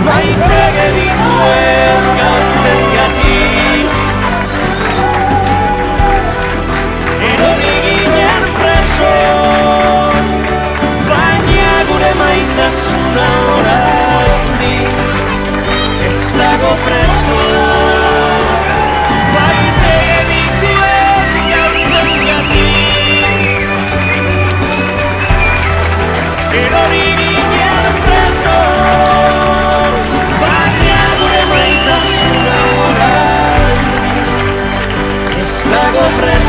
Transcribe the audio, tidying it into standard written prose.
Maite genituen gauzengatik, erori ginen preso, baina gure maitasuna oraindik ez dago preso. Maite genituen gauzengatik, erori ginen preso, preso.